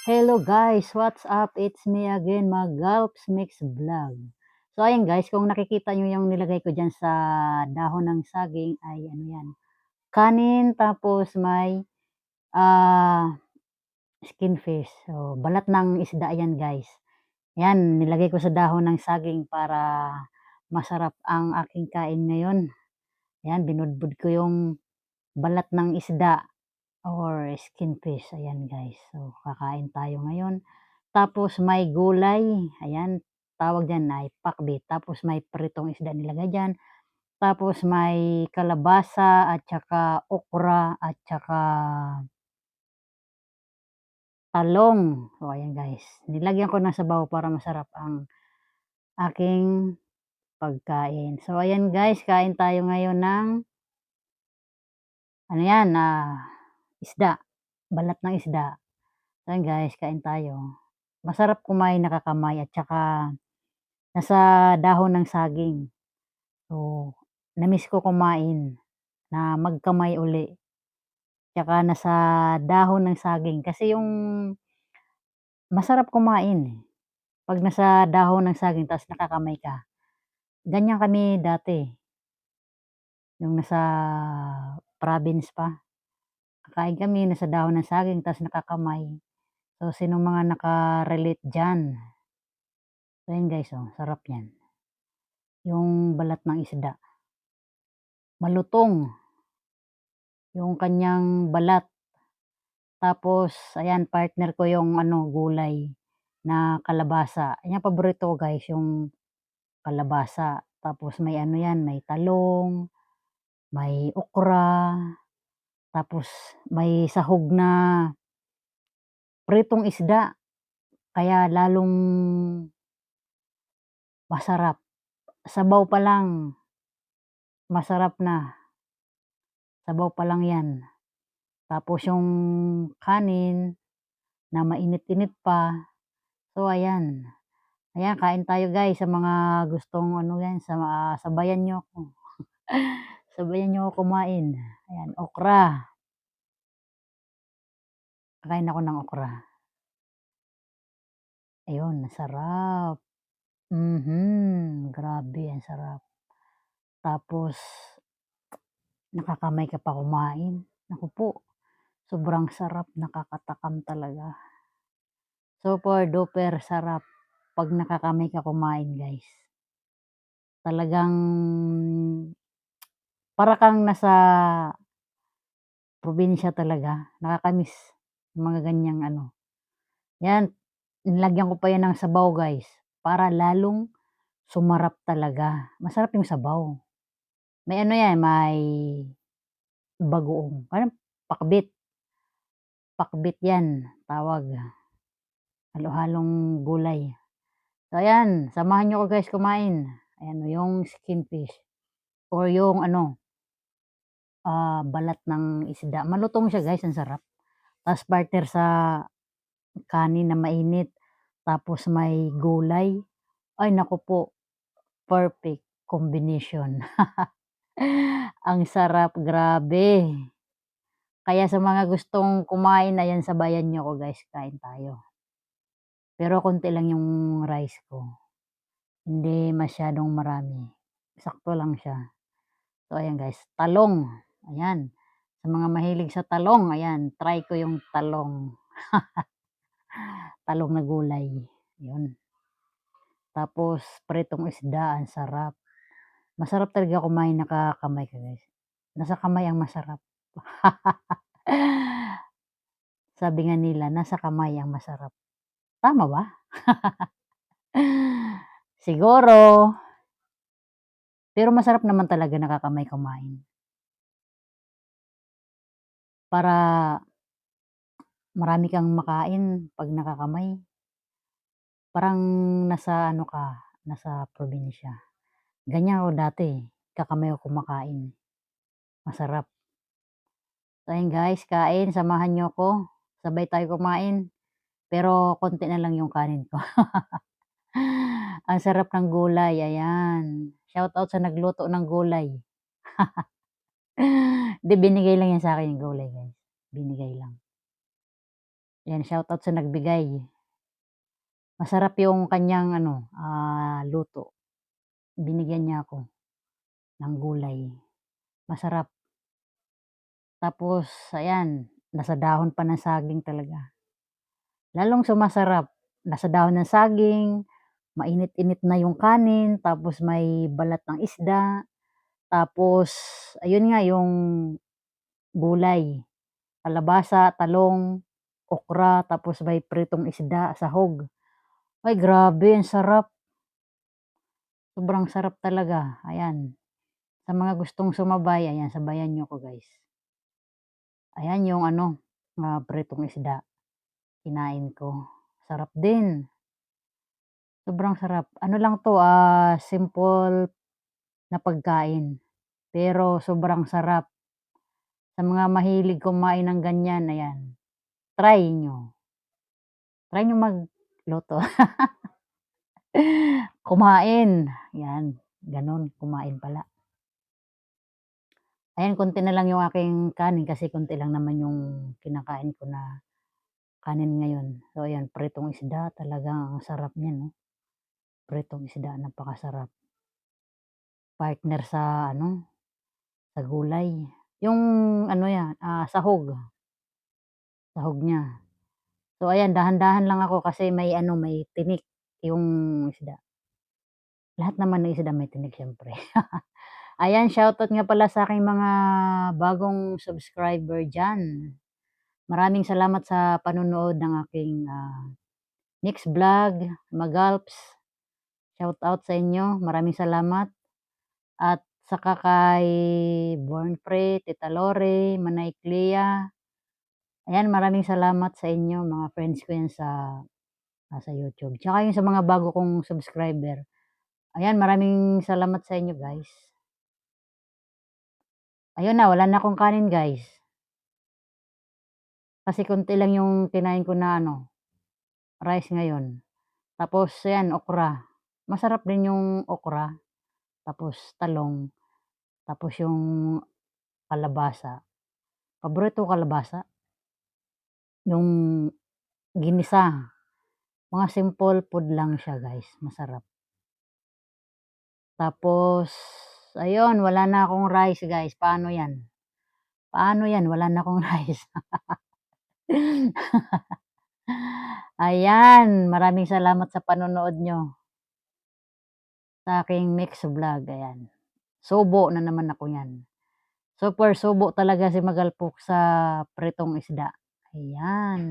Hello guys, what's up? It's me again, Magalps Mix Vlog. So ayan guys, kung nakikita nyo yung nilagay ko dyan sa dahon ng saging ay ano yan, kanin tapos may skin fish. So balat ng isda yan guys. Yan, nilagay ko sa dahon ng saging para masarap ang aking kain ngayon. Yan, binudbud ko yung balat ng isda or skin fish. Ayan guys, so kakain tayo ngayon. Tapos may gulay, ayan, tawag diyan ay pakbit. Tapos may pritong isda nilagay diyan. Tapos may kalabasa at saka okra at saka talong. So ayan guys, nilagyan ko ng sabaw para masarap ang aking pagkain. So ayan guys, kain tayo ngayon ng ano yan, isda, balat ng isda. So ayan guys, kain tayo. Masarap kumain nakakamay at saka nasa dahon ng saging. So, na-miss ko kumain na magkamay uli, tsaka nasa dahon ng saging kasi yung masarap kumain, 'pag nasa dahon ng saging ta's nakakamay ka. Ganyan kami dati, yung nasa province pa, kakain kami nasa dahon ng saging ta's nakakamay. So, sinong mga naka-relate diyan? So, yun guys, oh, sarap niyan, yung balat ng isda, malutong yung kanyang balat. Tapos ayan, partner ko yung ano, gulay na kalabasa. Ayan, paborito ko guys yung kalabasa. Tapos may ano yan, may talong, may okra, tapos may sahog na pritong isda. Kaya lalong masarap. Sabaw pa lang, masarap na. Sabaw pa lang yan. Tapos yung kanin na mainit-init pa. So ayan. Ayan, kain tayo guys sa mga gustong ano yan, sabayan nyo ako. Sabayan nyo ako kumain. Ayan, okra. Kakain ako ng okra. Ayun, sarap. Grabe ang sarap. Tapos nakakamay ka pa kumain. Naku po, sobrang sarap, nakakatakam talaga. Super duper sarap 'pag nakakamay ka kumain guys. Talagang para kang nasa probinsya talaga, nakaka-miss yung mga ganyang ano. Yan, nilagyan ko pa yan ng sabaw guys, para lalong sumarap talaga. Masarap yung sabaw. May ano yan, may bagoong, parang pakbit. Pakbit yan, tawag. Halo-halong gulay. So ayan, samahan niyo ko guys kumain. Ayan, yung skin fish or yung ano, balat ng isda. Malutong siya guys, ang sarap. Tapos partner sa kanin na mainit, tapos may gulay. Ay naku po, perfect combination. Ang sarap, grabe. Kaya sa mga gustong kumain, ayan, sabayan niyo ko guys, kain tayo. Pero konti lang yung rice ko, hindi masyadong marami, sakto lang siya. So ayan guys, talong, ayan. Sa mga mahilig sa talong, ayan, try ko yung talong. Talong na gulay, yun. Tapos pritong isda, ang sarap. Masarap talaga kumain nakakamay ka guys. Nasa kamay ang masarap. Sabi nga nila, nasa kamay ang masarap. Tama ba? Siguro. Pero masarap naman talaga nakakamay kumain. Para marami kang makain 'pag nakakamay. Parang nasa ano ka, nasa probinsya. Ganyan ako dati, kakamay ako kumakain, masarap. So ayun guys, kain, samahan niyo ako, sabay tayo kumain, pero konti na lang yung kanin ko. Ang sarap ng gulay, ayan. Shoutout sa nagluto ng gulay. 'Di, binigay lang yan sa'kin yung gulay guys, binigay lang. Ayan, shoutout sa nagbigay. Masarap yung kanyang ano, luto. Binigyan niya ako ng gulay, masarap. Tapos ayan, nasa dahon pa ng saging talaga, lalong sumasarap. Nasa dahon ng saging, mainit-init na yung kanin, tapos may balat ng isda, tapos ayun nga yung gulay, kalabasa, talong, okra, tapos may pritong isda, sahog. Ay grabe ang sarap, sobrang sarap talaga, ayan. Sa mga gustong sumabay, ayan sabayan niyo ko guys. Ayan yung ano, pritong isda, kinain ko, sarap din, sobrang sarap. Ano lang 'to, simple na pagkain, pero sobrang sarap. Sa mga mahilig kumain ng ganyan, ayan, try niyo. Try niyo magluto. Kumain, 'yan, gano'n, kumain pala. Ayan, konti na lang yung aking kanin kasi konti lang naman yung kinakain ko na kanin ngayon. So ayan, pritong isda, talagang ang sarap niyan 'no, pritong isda, napakasarap. Partner sa ano, sa gulay. Yung ano 'yan, sahog, sahog niya. So ayan, dahan-dahan lang ako kasi may ano, may tinik yung isda. Lahat naman ng isda may tinik siyempre. Ayan, shoutout nga pala sa aking mga bagong subscriber diyan. Maraming salamat sa panonood ng aking, next vlog, Magalps. Shoutout sa inyo, maraming salamat. At saka kay Bornfrey, Tita Lore, Manay Clea. Ayan, maraming salamat sa inyo, mga friends ko 'yan sa YouTube. Tsaka yung sa mga bago kong subscriber. Ayan, maraming salamat sa inyo guys. Ayun na, wala na akong kanin guys. Kasi konti lang yung kinain ko na ano, rice ngayon. Tapos 'yan, okra. Masarap din yung okra, tapos talong, tapos yung kalabasa. Paborito ko kalabasa, yung ginisa. Mga simple food lang siya guys, masarap. Tapos ayun, wala na akong rice guys, paano 'yan? Paano 'yan, wala na akong rice. Ayan, maraming salamat sa panonood niyo sa aking mix vlog, ayan. Subo na naman ako niyan. Super subo talaga si Magalpok sa pritong isda, ayan.